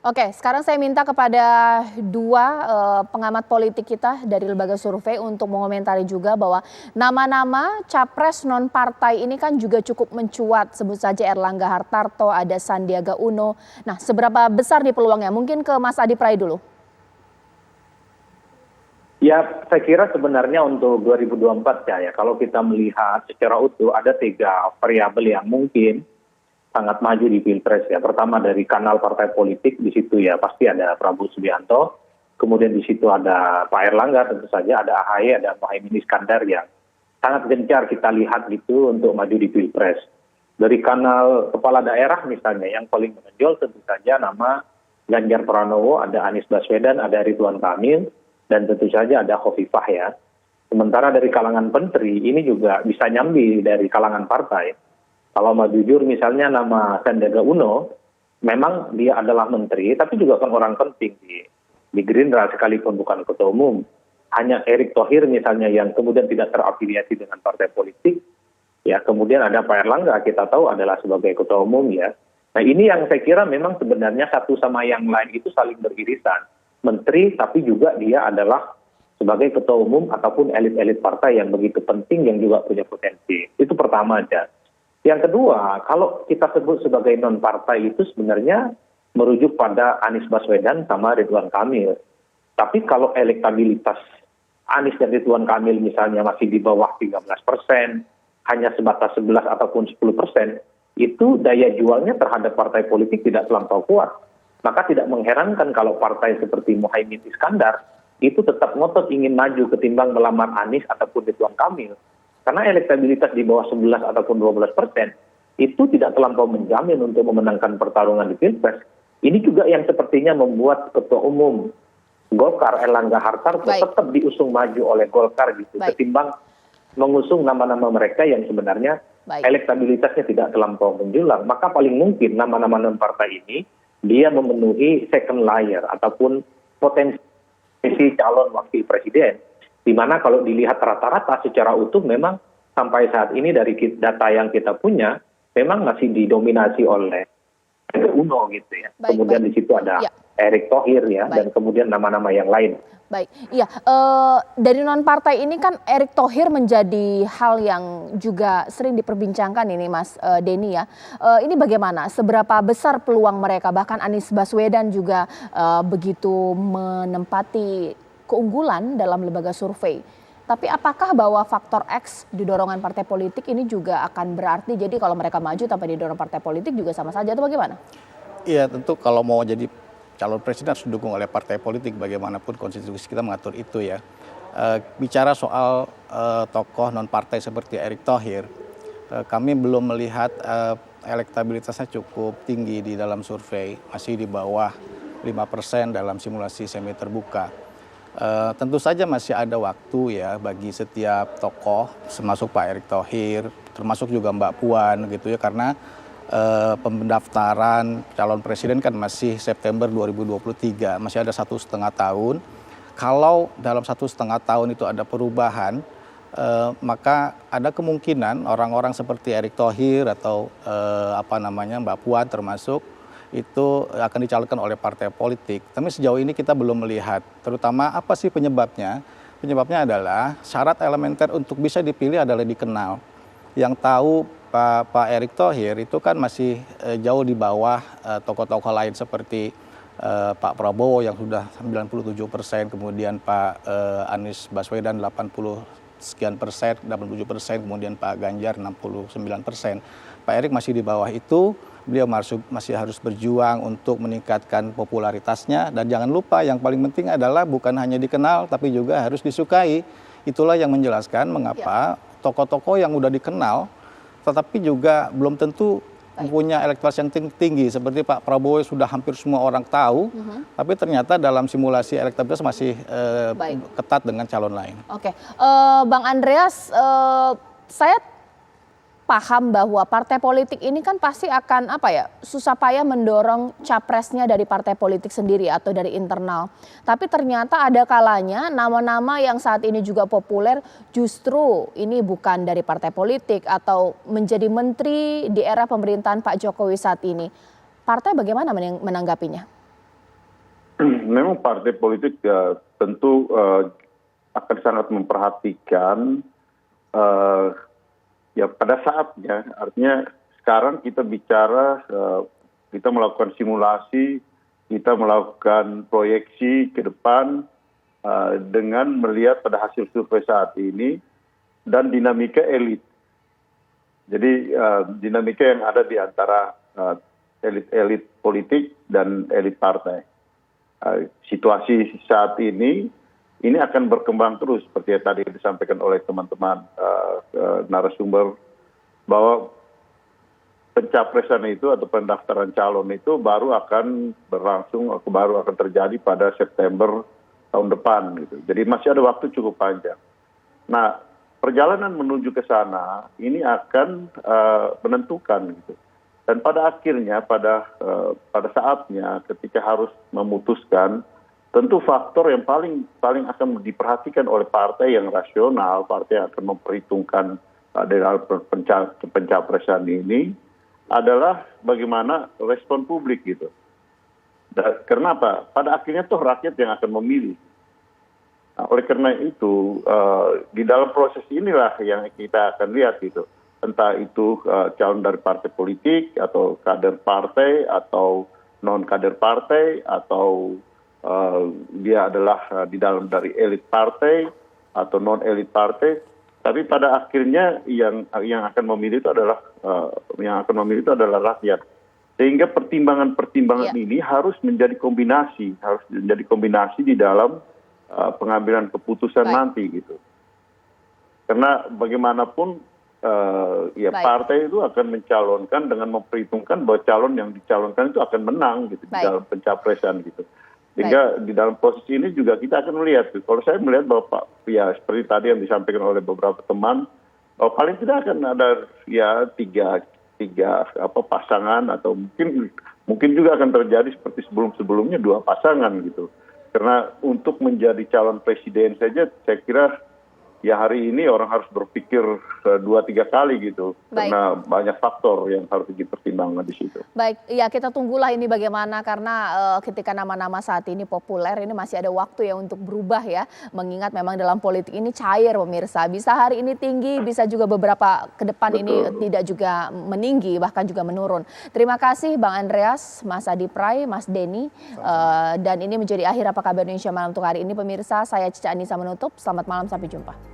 Oke, sekarang saya minta kepada dua pengamat politik kita dari lembaga survei untuk mengomentari juga bahwa nama-nama capres non partai ini kan juga cukup mencuat. Sebut saja Erlangga Hartarto, ada Sandiaga Uno. Nah, seberapa besar nih peluangnya? Mungkin ke Mas Adi Pray dulu. Ya, saya kira sebenarnya untuk 2024 ya, kalau kita melihat secara utuh ada 3 variabel yang mungkin sangat maju di Pilpres ya. Pertama dari kanal partai politik, di situ ya pasti ada Prabowo Subianto, kemudian di situ ada Pak Erlangga, tentu saja ada AHY, ada Muhaimin Iskandar yang sangat gencar kita lihat gitu untuk maju di Pilpres. Dari kanal kepala daerah misalnya yang paling menonjol tentu saja nama Ganjar Pranowo, ada Anies Baswedan, ada Ridwan Kamil, dan tentu saja ada Khofifah ya. Sementara dari kalangan menteri ini juga bisa nyambi dari kalangan partai. Kalau mau jujur misalnya nama Sandiaga Uno, memang dia adalah menteri, tapi juga kan orang penting di Gerindra sekalipun bukan ketua umum. Hanya Erick Thohir misalnya yang kemudian tidak terafiliasi dengan partai politik. Ya, kemudian ada Pak Erlangga, kita tahu adalah sebagai ketua umum ya. Nah ini yang saya kira memang sebenarnya satu sama yang lain itu saling beririsan. Menteri tapi juga dia adalah sebagai ketua umum ataupun elit-elit partai yang begitu penting yang juga punya potensi. Itu pertama aja. Yang kedua, kalau kita sebut sebagai non-partai itu sebenarnya merujuk pada Anies Baswedan sama Ridwan Kamil. Tapi kalau elektabilitas Anies dan Ridwan Kamil misalnya masih di bawah 13%, hanya sebatas 11 ataupun 10%, itu daya jualnya terhadap partai politik tidak terlampau kuat. Maka tidak mengherankan kalau partai seperti Muhaimin Iskandar itu tetap ngotot ingin maju ketimbang melamar Anies ataupun Ridwan Kamil. Karena elektabilitas di bawah 11 ataupun 12% itu tidak terlampau menjamin untuk memenangkan pertarungan di Pilpres. Ini juga yang sepertinya membuat ketua umum Golkar Erlangga Hartarto tetap diusung maju oleh Golkar gitu. Ketimbang mengusung nama-nama mereka yang sebenarnya elektabilitasnya tidak terlampau menjulang. Maka paling mungkin nama-nama non-partai ini dia memenuhi second layer ataupun potensi calon wakil presiden. Di mana kalau dilihat rata-rata secara utuh memang sampai saat ini dari data yang kita punya memang masih didominasi oleh Uno gitu ya. Kemudian di situ ada Erick Thohir ya, dan kemudian nama-nama yang lain. Baik, iya. Dari non partai ini kan Erick Thohir menjadi hal yang juga sering diperbincangkan ini, Mas Denny ya. Ini bagaimana? Seberapa besar peluang mereka? Bahkan Anies Baswedan juga begitu menempati keunggulan dalam lembaga survei. Tapi apakah bahwa faktor X di dorongan partai politik ini juga akan berarti jadi kalau mereka maju tanpa didorong partai politik juga sama saja atau bagaimana? Iya, tentu kalau mau jadi calon presiden harus didukung oleh partai politik, bagaimanapun konstitusi kita mengatur itu ya. Bicara soal tokoh non partai seperti Erick Thohir, kami belum melihat elektabilitasnya cukup tinggi di dalam survei, masih di bawah 5% dalam simulasi semi terbuka. Tentu saja masih ada waktu ya bagi setiap tokoh, termasuk Pak Erick Thohir, termasuk juga Mbak Puan gitu ya, karena pendaftaran calon presiden kan masih September 2023, masih ada 1,5 tahun. Kalau dalam 1,5 tahun itu ada perubahan, maka ada kemungkinan orang-orang seperti Erick Thohir atau Mbak Puan termasuk itu akan dicalonkan oleh partai politik. Tapi sejauh ini kita belum melihat, terutama apa sih penyebabnya? Penyebabnya adalah syarat elementer untuk bisa dipilih adalah dikenal. Yang tahu Pak Erick Thohir itu kan masih jauh di bawah tokoh-tokoh lain seperti Pak Prabowo yang sudah 97%, kemudian Pak Anies Baswedan 80-sekian persen, 87%, kemudian Pak Ganjar 69%. Pak Erick masih di bawah itu. Beliau masih harus berjuang untuk meningkatkan popularitasnya, dan jangan lupa yang paling penting adalah bukan hanya dikenal tapi juga harus disukai. Itulah yang menjelaskan mengapa tokoh-tokoh yang udah dikenal tetapi juga belum tentu punya elektabilitas yang tinggi seperti Pak Prabowo sudah hampir semua orang tahu, tapi ternyata dalam simulasi elektabilitas masih ketat dengan calon lain. Oke, Bang Andreas, saya paham bahwa partai politik ini kan pasti akan susah payah mendorong capresnya dari partai politik sendiri atau dari internal. Tapi ternyata ada kalanya nama-nama yang saat ini juga populer justru ini bukan dari partai politik atau menjadi menteri di era pemerintahan Pak Jokowi saat ini. Partai bagaimana menanggapinya? Memang partai politik tentu akan sangat memperhatikan ya pada saatnya. Artinya sekarang kita bicara, kita melakukan simulasi, kita melakukan proyeksi ke depan dengan melihat pada hasil survei saat ini dan dinamika elit. Jadi dinamika yang ada di antara elit-elit politik dan elit partai. Situasi saat ini akan berkembang terus seperti yang tadi disampaikan oleh teman-teman narasumber, bahwa pencapresan itu atau pendaftaran calon itu baru akan berlangsung, baru akan terjadi pada September tahun depan gitu. Jadi masih ada waktu cukup panjang. Nah, perjalanan menuju ke sana ini akan menentukan gitu. Dan pada akhirnya, pada saatnya ketika harus memutuskan, tentu faktor yang paling akan diperhatikan oleh partai yang rasional, partai yang akan memperhitungkan dalam pencapresan ini adalah bagaimana respon publik gitu. Dan kenapa? Pada akhirnya toh rakyat yang akan memilih. Nah, oleh karena itu di dalam proses inilah yang kita akan lihat gitu. Entah itu calon dari partai politik atau kader partai atau non kader partai atau dia adalah di dalam dari elit partai atau non elit partai, tapi pada akhirnya yang akan memilih itu adalah rakyat. Sehingga pertimbangan ini harus menjadi kombinasi di dalam pengambilan keputusan nanti gitu. Karena bagaimanapun partai itu akan mencalonkan dengan memperhitungkan bahwa calon yang dicalonkan itu akan menang gitu di dalam pencapresan gitu. Sehingga di dalam proses ini juga kita akan melihat. Kalau saya melihat bahwa seperti tadi yang disampaikan oleh beberapa teman, paling tidak akan ada tiga pasangan atau mungkin juga akan terjadi seperti sebelumnya 2 pasangan gitu. Karena untuk menjadi calon presiden saja saya kira hari ini orang harus berpikir 2-3 kali gitu. Karena banyak faktor yang harus dipertimbangkan di situ. Baik, ya kita tunggulah ini bagaimana, karena ketika nama-nama saat ini populer, ini masih ada waktu ya untuk berubah ya. Mengingat memang dalam politik ini cair pemirsa. Bisa hari ini tinggi, bisa juga beberapa ke depan ini tidak juga meninggi, bahkan juga menurun. Terima kasih Bang Andreas, Mas Adi Pray, Mas Denny. Dan ini menjadi akhir Apa Kabar Indonesia Malam untuk hari ini pemirsa. Saya Cica Anissa menutup. Selamat malam, sampai jumpa.